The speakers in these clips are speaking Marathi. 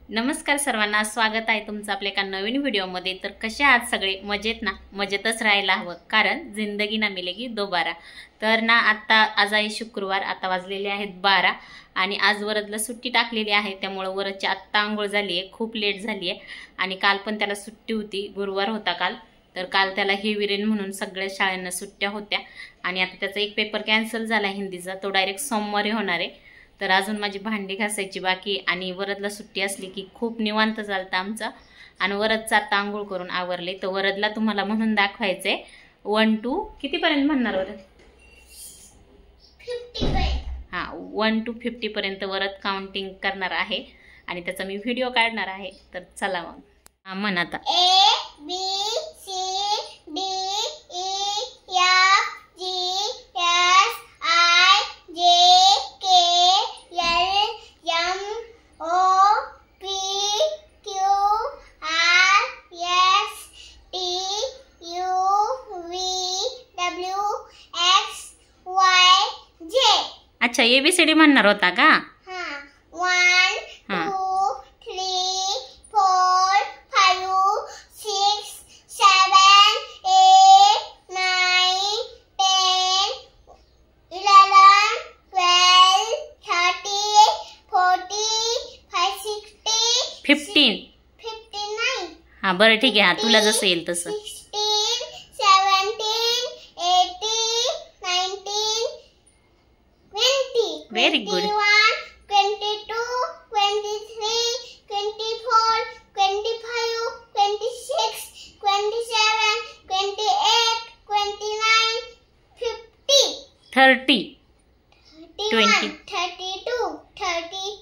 नमस्कार सर्वांना, स्वागत आहे तुमचं आपल्या एका नवीन व्हिडिओमध्ये। तर कसे आहात सगळे? मजेत ना? मजेतच राहायला हवं, कारण जिंदगी ना मिलेगी दोबारा। तर ना आता आज आहे शुक्रवार, आता वाजलेले आहेत 12 आणि आज वरदला सुट्टी टाकलेली आहे, त्यामुळे वरदची आत्ता आंघोळ झाली आहे, खूप लेट झाली आहे। आणि काल पण त्याला सुट्टी होती, गुरुवार होता काल, तर काल त्याला हेवी रेन म्हणून सगळ्या शाळांना सुट्ट्या होत्या आणि आता त्याचा एक पेपर कॅन्सल झाला हिंदीचा, तो डायरेक्ट सोमवारी होणार आहे। तर अजून माझी भांडी घासायची बाकी आणि वरदला सुट्टी असली की खूप निवांत चालतं आमचं। आणि वरदचा आता आंघोळ करून आवरले, तर वरदला तुम्हाला म्हणून दाखवायचंय 1 to कितीपर्यंत म्हणणार वरद? 50 हां, 1 to 50 पर्यंत वरद काउंटिंग करणार आहे आणि त्याचा मी व्हिडिओ काढणार आहे। तर चला मग म्हण आता। A B C D E F G H I J K L M O P Q R S T U V W X Y Z। अच्छा, ABCD म्हणणार होता का? हाँ, 1 हाँ। 2 3 4 5 6 7 8 9 10 11 12 13 14 15 15 59 हां बरं ठीक आहे, हां तुला जसं येईल तसं। 16 17 18 19 20 Very good. 21 22 23 24 25 26 27 28 29 50 30 31 32 30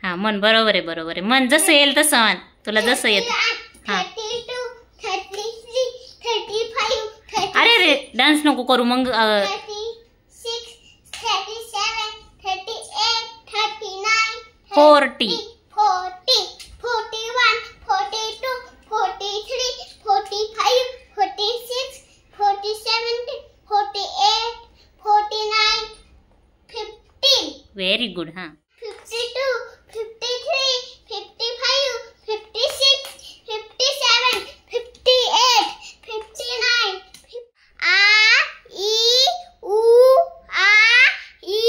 हां म्हण, बरोबर आहे बरोबर आहे, म्हण जसं येईल तसं म्हण, तुला जसं येतं। हां 32 33 35 30 अरे रे, डान्स नको करू मग 36 37 38 39 40 40 41 42 43 45 46 47 48 49 50 व्हेरी गुड। हां 52 53 55 56 57 58 59 आ ई उ आ ई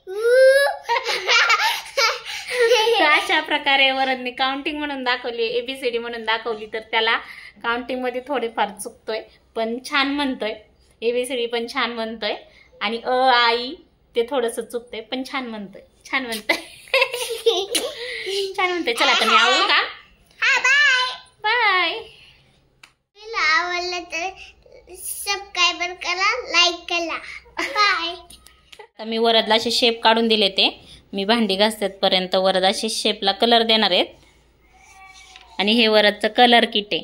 उ तर अशा प्रकारे वरदने काउंटिंग म्हणून दाखवली, ABCD म्हणून दाखवली, तर त्याला काउंटिंग मध्ये थोडेफार चुकतोय पण छान म्हणतोय, ABCD पण छान म्हणतोय आणि अ आई ते थोडंसं चुकतंय पण छान म्हणतोय, छान म्हणतोय छान म्हणतोय। चला आता मी आवडू का? Bye bye. तुला आवडलं तर सबस्क्राईब करा, लाईक करा, बाय। तर मी वरदला असे शेप काढून दिले, ते मी भांडी घासतेपर्यंत वरद असे शेपला कलर देणार आहेत आणि हे वरदचं कलर किट आहे।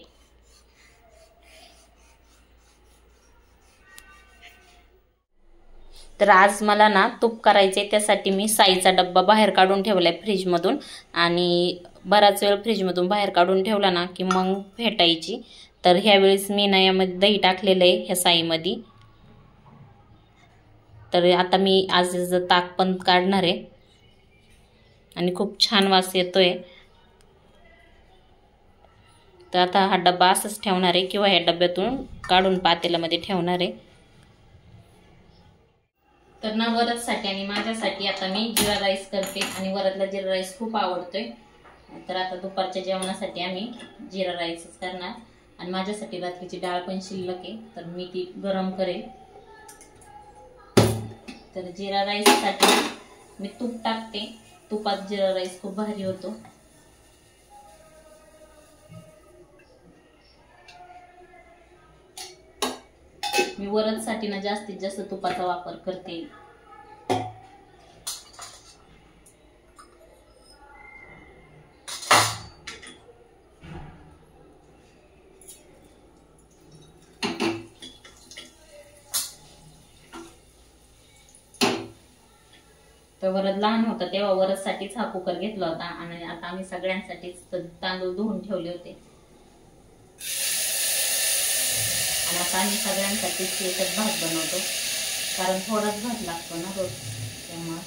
तर आज मला ना तूप करायचे, त्यासाठी मी साईचा डब्बा बाहेर काढून ठेवलाय फ्रीजमधून आणि बराच वेळ फ्रीजमधून बाहेर काढून ठेवला ना की मग फेटायची। तर ह्यावेळेस मी ना यामध्ये दही टाकलेलं आहे ह्या साईमध्ये। तर आता मी आज ताक पण काढणार आहे आणि खूप छान वास येतोय। तर आता हा डब्बा असंच ठेवणार आहे किंवा ह्या डब्यातून काढून पातेल्यामध्ये ठेवणार आहे। तर ना वरदसाठी आणि माझ्यासाठी आता मी जिरा राईस करते आणि वरदला जिरा राईस खूप आवडतोय, तर आता दुपारच्या जेवणासाठी आम्ही जिरा राईसच करणार आणि माझ्यासाठी रात्रीची डाळ पण शिल्लक आहे, तर मी ती गरम करेल। तर जिरा राईससाठी मी तूप टाकते, तुपात जिरा राईस खूप भारी होतो। मी वरदसाठी ना जास्तीत जास्त तुपाचा वापर करते। तर वरद लहान होता तेव्हा वरदसाठीच हा कुकर घेतला होता आणि आता आम्ही सगळ्यांसाठीच तांदूळ धुवून ठेवले होते आणि आता आम्ही सगळ्यांसाठीच एकच भात बनवतो, कारण थोडाच भात लागतो ना रोज, त्यामुळे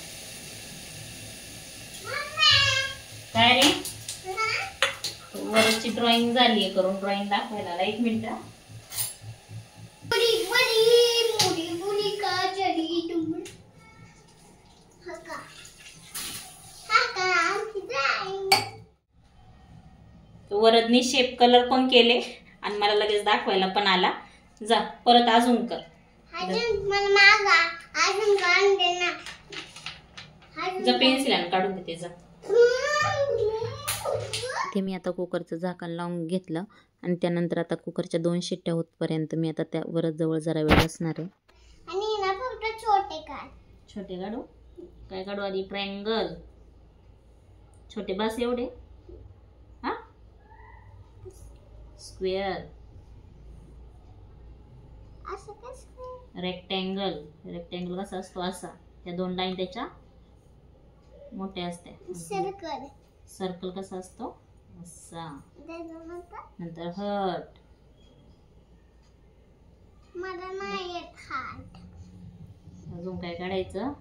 काय रे वरची ड्रॉइंग झाली आहे करून. ड्रॉइंग दाखवायला 1 मिनिट. वरदनी शेप कलर पण केले आणि मला लगेच दाखवायला पण आला. जा परत अजून कर. जा पेन्सिल आणि काढून देते जा. ते मी आता कुकरचं झाकण लावून घेतलं आणि त्यानंतर आता कुकरच्या 2 शिट्ट्या होतपर्यंत मी आता त्या वरद जवळ जरा वेळ असणार आहे. आणि ना फक्त छोटे काढ. छोटे काढू. काय काढू आधी? ट्रायंगल. छोटे बस एवढे. हा स्क्वेअर. असं कसं? रेक्टँगल. रेक्टँगल कसा असतो? असा. त्या 2 लाईन त्याच्या मोठ्या असतात. सर्कल. सर्कल कसा असतो? असा. नंतर हार्ट. मला नाही येत हार्ट. अजून काय काढायचं?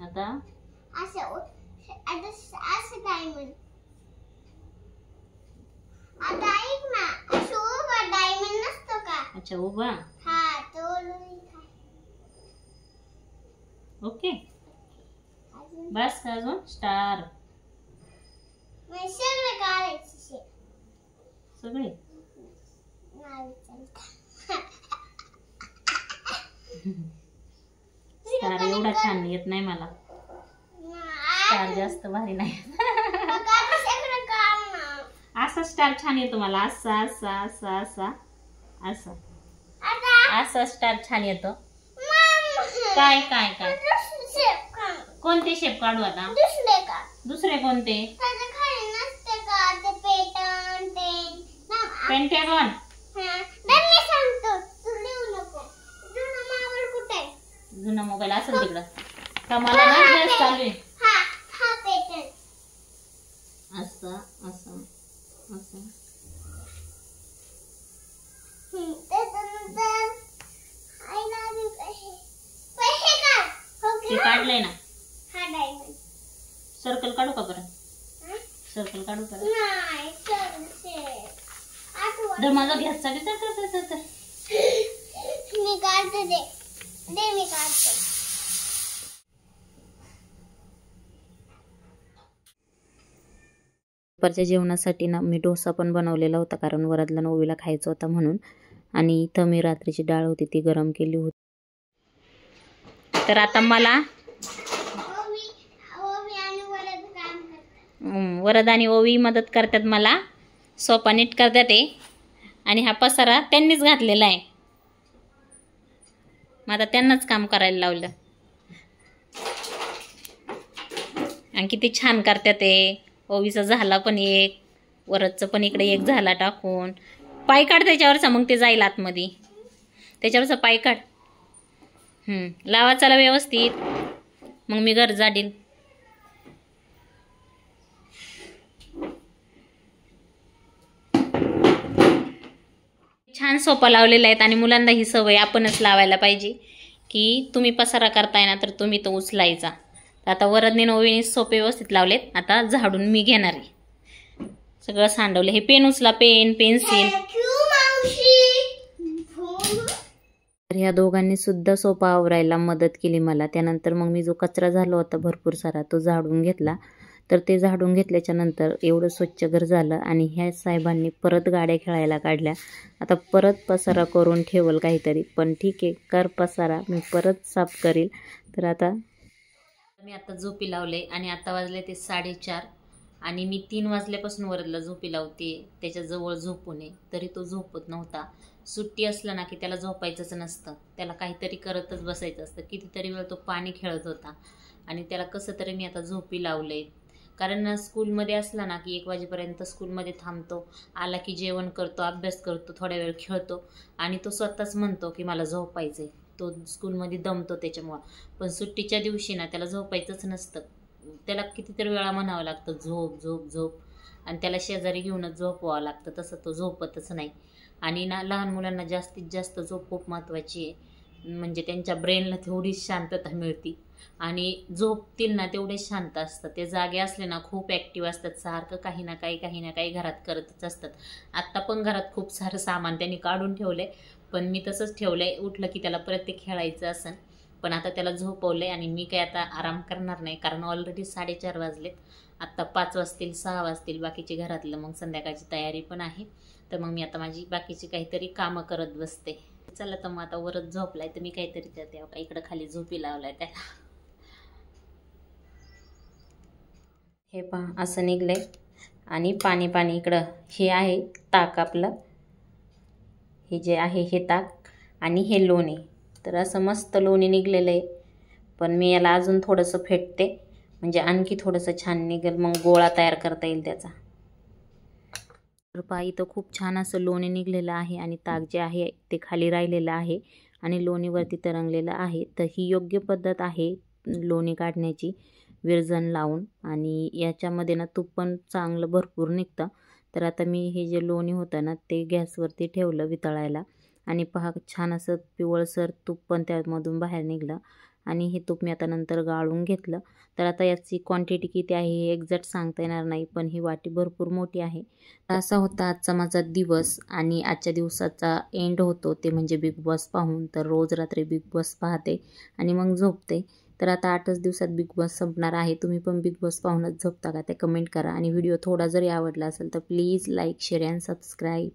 आता असं डायमंड. आता ऐक ना, असं उभा डायमंड नसतो का? अच्छा उभा. हा तो. ओके बस का? अजून स्टार. सगळे काढायचे सगळे. स्टार एवढा छान येत नाही मला. स्टार जास्त भारी नाही. असा स्टार छान येतो मला. असा असा असा असा असा असा स्टार छान येतो. काय काय काय कोणते शेप काढू आता? दुसरे कोणते? पेंटागॉन. जुना मोबाईल असेल तिकडं का? मला ना ड्रेस चालू आहे. असं असं असं. ते काढलंय ना. सर्कल काढू का बरं? सर्कल काढू का? जर माझा गॅस चालू तर मी काढते. दे मी काढते. दुपारच्या जेवणासाठी ना मी डोसा पण बनवलेला होता, कारण वरदला नववीला खायचा होता म्हणून. आणि इथं मी रात्रीची डाळ होती ती गरम केली होती. तर आता मला वरद आणि ओवी मदत करतात मला. सोपा नीट करतात ते. आणि हा पसारा त्यांनीच घातलेला आहे. मग आता त्यांनाच काम करायला लावलं. आणि किती छान करतात ते. ओवीचा झाला पण एक, वरदचं पण इकडे एक झाला टाकून. पाय काढ त्याच्यावरचा, मग ते जाईल आतमध्ये. त्याच्यावरचा पाय काढ. लावा चला व्यवस्थित, मग मी घर जाडील. छान सोपा लावलेला आहेत. आणि मुलांना ही सवय आपणच लावायला पाहिजे की तुम्ही पसारा करताय ना तर तुम्ही तो उचलायचा. आता वरदने नववीने सोपे व्यवस्थित लावलेत. आता झाडून मी घेणार आहे. सगळं सांडवलं. हे पेन उचला, पेन पेन्सिल. तर ह्या दोघांनी सुद्धा सोपा आवरायला मदत केली मला. त्यानंतर मग मी जो कचरा झाला होता भरपूर सारा तो झाडून घेतला. तर ते झाडून घेतल्याच्या नंतर एवढं स्वच्छ घर झालं. आणि ह्या साहेबांनी परत गाड्या खेळायला काढल्या. आता परत पसारा करून ठेवल काहीतरी. पण ठीक आहे, कर पसारा, मी परत साफ करील. तर आता मी झोपी लावले आणि आता वाजले ते 4:30. आणि मी 3 वाजल्यापासून वरदला झोपी लावते. त्याच्याजवळ झोपू नये, तरी तो झोपत नव्हता. सुट्टी असलं ना की त्याला झोपायचंच नसतं. त्याला काहीतरी करतच बसायचं असतं. कितीतरी वेळ तो पाणी खेळत होता. आणि त्याला कसं तरी मी आता झोपी लावले. कारण स्कूलमध्ये असला ना की 1 वाजेपर्यंत स्कूलमध्ये थांबतो. आला की जेवण करतो, अभ्यास करतो, थोड्या वेळ खेळतो. आणि तो स्वतःच म्हणतो की मला झोपायचं आहे. तो स्कूलमध्ये दमतो त्याच्यामुळं. पण सुट्टीच्या दिवशी ना त्याला झोपायचंच नसतं. त्याला कितीतरी वेळा म्हणावं लागतं झोप झोप झोप. आणि त्याला शेजारी घेऊनच झोपवावं लागतं. तसं तो झोपतच नाही. आणि ना लहान मुलांना जास्तीत जास्त झोप खूप महत्त्वाची आहे. म्हणजे त्यांच्या ब्रेनला तेवढी शांतता मिळते आणि झोपतील ना तेवढे शांत असतात. ते जागे असले ना खूप ॲक्टिव्ह असतात, सारखं काही ना काही घरात करतच असतात. आत्ता पण घरात खूप सारं सामान त्यांनी काढून ठेवलं आहे, पण मी तसंच ठेवलं आहे. उठलं की त्याला परत ते खेळायचं असेल. पण आता त्याला झोपवलं आहे आणि मी काय आता आराम करणार नाही, कारण ऑलरेडी 4:30 वाजलेत. आत्ता 5 वाजतील 6 वाजतील, बाकीचे घरातलं मग संध्याकाळची तयारी पण आहे. तर मग मी आता माझी बाकीची काहीतरी कामं करत बसते. चला तर मग आता वरच झोपलाय तर मी काहीतरी करते. इकडं खाली झोपी लावलाय त्याला. हे पहा असं निघलंय आणि पाणी इकडं हे आहे ताक आपलं, हे जे आहे हे ताक आणि हे लोणी. तर असं मस्त लोणी निघलेलं आहे, पण मी याला अजून थोडंसं फेटते म्हणजे आणखी थोडंसं छान निघेल, मग गोळा तयार करता येईल त्याचा. तर पहा इथं खूप छान असं लोणी निघलेलं आहे आणि ताक जे आहे ते खाली राहिलेलं आहे आणि लोणीवरती तरंगलेलं आहे. तर ही योग्य पद्धत आहे लोणी काढण्याची, विरजण लावून. आणि याच्यामध्ये ना तूप पण चांगलं भरपूर निघतं. तर आता मी हे जे लोणी होतं ना ते गॅसवरती ठेवलं वितळायला आणि पहा छान असं पिवळसर तूप पण त्यामधून बाहेर निघलं आणि हे तूप मी आता नंतर गाळून घेतलं. तर आता याची क्वांटिटी किती आहे हे एक्झॅक्ट सांगता येणार नाही, पण ही वाटी भरपूर मोठी आहे. असा होता आजचा माझा दिवस आणि आजच्या दिवसाचा एंड होतो ते म्हणजे बिग बॉस पाहून. तर रोज रात्री बिग बॉस पाहते आणि मग झोपते. तर आता 8च दिवसात बिग बॉस संपणार आहे. तुम्ही पण बिग बॉस पाहूनच झोपता का ते कमेंट करा आणि व्हिडिओ थोडा जरी आवडला असेल तर please like, share and subscribe.